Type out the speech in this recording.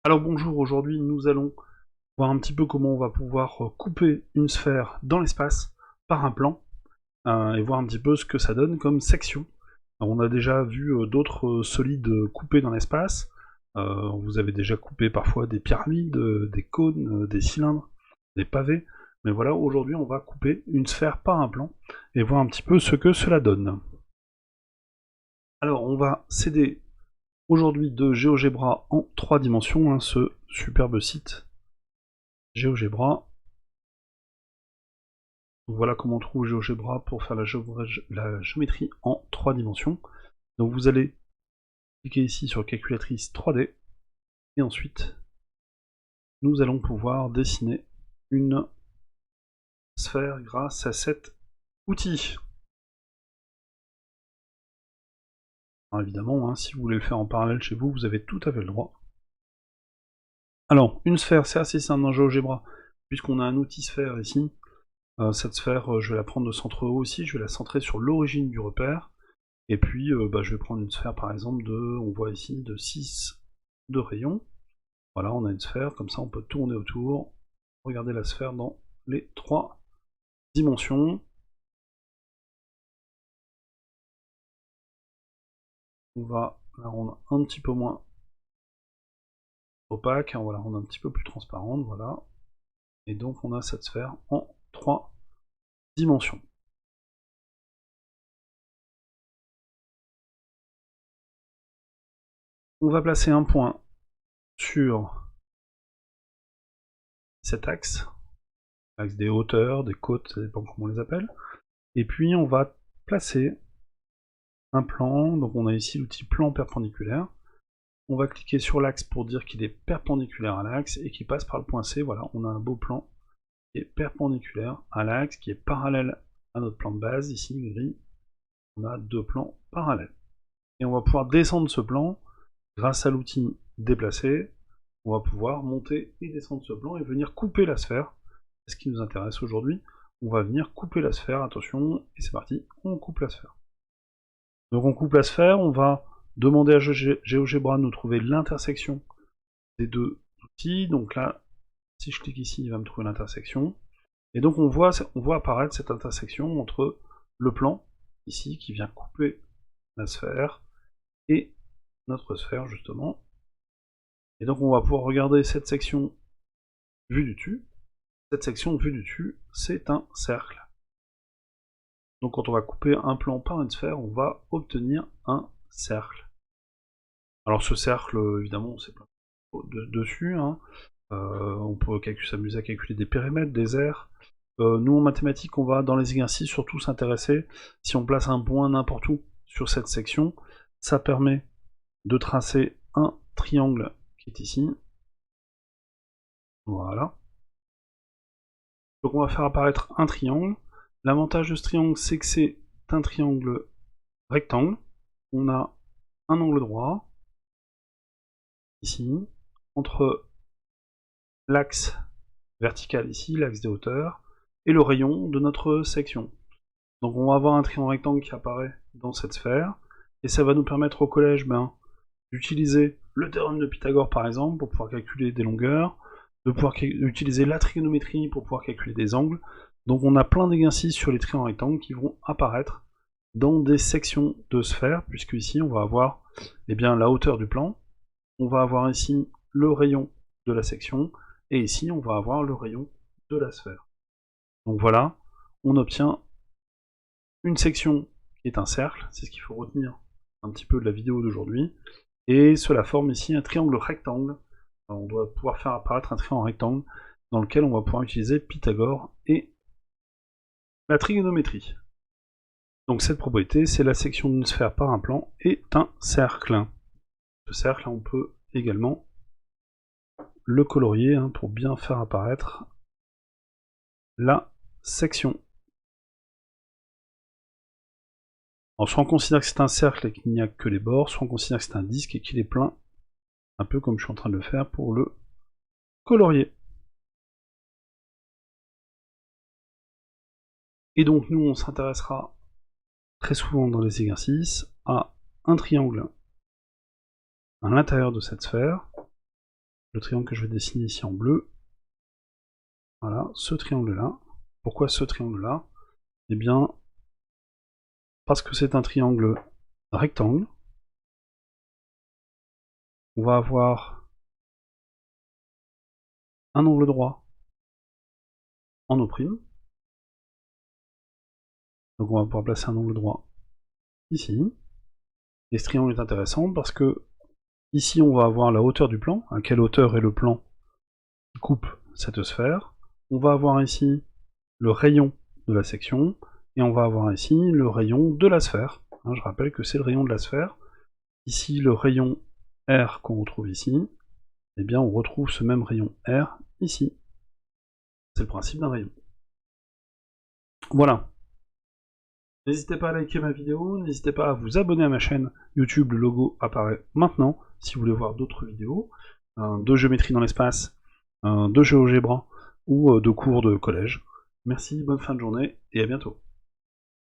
Alors bonjour, aujourd'hui nous allons voir un petit peu comment on va pouvoir couper une sphère dans l'espace par un plan et voir un petit peu ce que ça donne comme section. Alors, on a déjà vu d'autres solides coupés dans l'espace. Vous avez déjà coupé parfois des pyramides, des cônes, des cylindres, des pavés. Mais voilà, aujourd'hui on va couper une sphère par un plan et voir un petit peu ce que cela donne. Alors on va s'aider aujourd'hui de GeoGebra en 3 dimensions, hein, ce superbe site GeoGebra. Voilà comment on trouve GeoGebra pour faire la géométrie en 3 dimensions. Donc vous allez cliquer ici sur calculatrice 3D et ensuite nous allons pouvoir dessiner une sphère grâce à cet outil. Alors évidemment, hein, si vous voulez le faire en parallèle chez vous, vous avez tout à fait le droit. Alors, une sphère, c'est assez simple dans GeoGebra, puisqu'on a un outil sphère ici. Cette sphère, je vais la prendre de centre haut aussi, je vais la centrer sur l'origine du repère. Et puis, je vais prendre une sphère par exemple on voit ici, de 6 de rayon. Voilà, on a une sphère, comme ça on peut tourner autour. Regardez la sphère dans les 3 dimensions. On va la rendre un petit peu moins opaque, on va la rendre un petit peu plus transparente, voilà. Et donc on a cette sphère en 3 dimensions. On va placer un point sur cet axe, l'axe des hauteurs, des côtes, ça dépend comment on les appelle. Et puis on va placer un plan, donc on a ici l'outil plan perpendiculaire. On va cliquer sur l'axe pour dire qu'il est perpendiculaire à l'axe et qu'il passe par le point C. Voilà, on a un beau plan qui est perpendiculaire à l'axe, qui est parallèle à notre plan de base, ici gris. On a 2 plans parallèles. Et on va pouvoir descendre ce plan grâce à l'outil déplacer. On va pouvoir monter et descendre ce plan et venir couper la sphère. C'est ce qui nous intéresse aujourd'hui. On va venir couper la sphère, attention, et c'est parti, on coupe la sphère. Donc on coupe la sphère, on va demander à GeoGebra de nous trouver l'intersection des 2 outils. Donc là, si je clique ici, il va me trouver l'intersection. Et donc on voit apparaître cette intersection entre le plan, ici, qui vient couper la sphère, et notre sphère, justement. Et donc on va pouvoir regarder cette section vue du dessus. Cette section vue du dessus, c'est un cercle. Donc quand on va couper un plan par une sphère, on va obtenir un cercle. Alors ce cercle, évidemment, c'est plein dessus, hein. On peut s'amuser à calculer des périmètres, des aires. Nous en mathématiques, on va dans les exercices surtout s'intéresser, si on place un point n'importe où sur cette section, ça permet de tracer un triangle qui est ici. Voilà. Donc on va faire apparaître un triangle. L'avantage de ce triangle, c'est que c'est un triangle rectangle. On a un angle droit, ici, entre l'axe vertical ici, l'axe des hauteurs, et le rayon de notre section. Donc on va avoir un triangle rectangle qui apparaît dans cette sphère, et ça va nous permettre au collège d'utiliser le théorème de Pythagore par exemple pour pouvoir calculer des longueurs, de pouvoir utiliser la trigonométrie pour pouvoir calculer des angles. Donc on a plein d'exercices sur les triangles rectangles qui vont apparaître dans des sections de sphères, puisque ici on va avoir la hauteur du plan, on va avoir ici le rayon de la section, et ici on va avoir le rayon de la sphère. Donc voilà, on obtient une section qui est un cercle, c'est ce qu'il faut retenir un petit peu de la vidéo d'aujourd'hui, et cela forme ici un triangle rectangle. Alors, on doit pouvoir faire apparaître un triangle rectangle dans lequel on va pouvoir utiliser Pythagore et la trigonométrie. Donc cette propriété, c'est la section d'une sphère par un plan est un cercle. Ce cercle, on peut également le colorier pour bien faire apparaître la section. Alors soit on considère que c'est un cercle et qu'il n'y a que les bords, soit on considère que c'est un disque et qu'il est plein, un peu comme je suis en train de le faire pour le colorier. Et donc nous, on s'intéressera très souvent dans les exercices à un triangle à l'intérieur de cette sphère. le triangle que je vais dessiner ici en bleu. Voilà, ce triangle-là. Pourquoi ce triangle-là? Eh bien, parce que c'est un triangle rectangle. On va avoir un angle droit en O'. Donc on va pouvoir placer un angle droit ici. Et ce triangle est intéressant parce que ici on va avoir la hauteur du plan, à quelle hauteur est le plan qui coupe cette sphère. On va avoir ici le rayon de la section, et on va avoir ici le rayon de la sphère. Je rappelle que c'est le rayon de la sphère. Ici, le rayon R qu'on retrouve ici, eh bien on retrouve ce même rayon R ici. C'est le principe d'un rayon. Voilà. N'hésitez pas à liker ma vidéo, n'hésitez pas à vous abonner à ma chaîne YouTube, le logo apparaît maintenant, si vous voulez voir d'autres vidéos, de géométrie dans l'espace, de GeoGebra, ou de cours de collège. Merci, bonne fin de journée, et à bientôt.